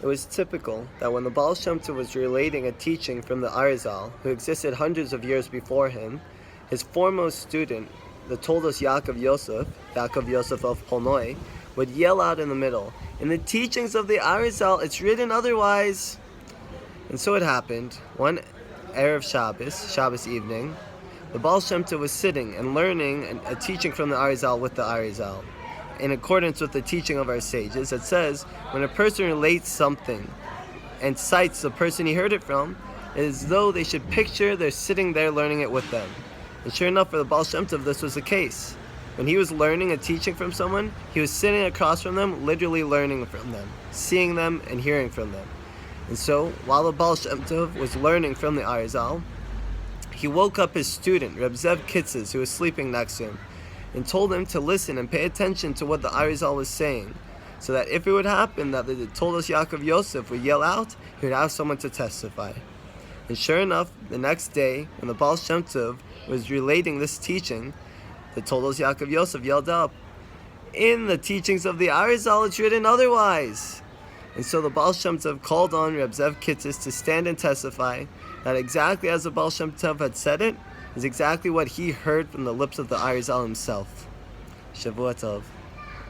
It was typical that when the Baal Shem Tov was relating a teaching from the Arizal, who existed hundreds of years before him, his foremost student, the Toldos Yaakov Yosef of Polnoi, would yell out in the middle, "In the teachings of the Arizal, it's written otherwise." And so it happened. One Erev Shabbos evening, the Baal Shem Tov was sitting and learning a teaching from the Arizal with the Arizal. In accordance with the teaching of our sages, it says, when a person relates something and cites the person he heard it from, it is as though they should picture they're sitting there learning it with them. And sure enough, for the Baal Shem Tov, this was the case. When he was learning a teaching from someone, he was sitting across from them, literally learning from them, seeing them and hearing from them. And so, while the Baal Shem Tov was learning from the Arizal, he woke up his student, Reb Zev Kitzes, who was sleeping next to him, and told him to listen and pay attention to what the Arizal was saying, so that if it would happen that the Toldos Yaakov Yosef would yell out, he would have someone to testify. And sure enough, the next day, when the Baal Shem Tov was relating this teaching, the Toldos Yaakov Yosef yelled up, "In the teachings of the Arizal, it's written otherwise." And so the Baal Shem Tov called on Reb Zev Kitzes to stand and testify that exactly as the Baal Shem Tov had said it, is exactly what he heard from the lips of the Arizal himself. Shavua Tov.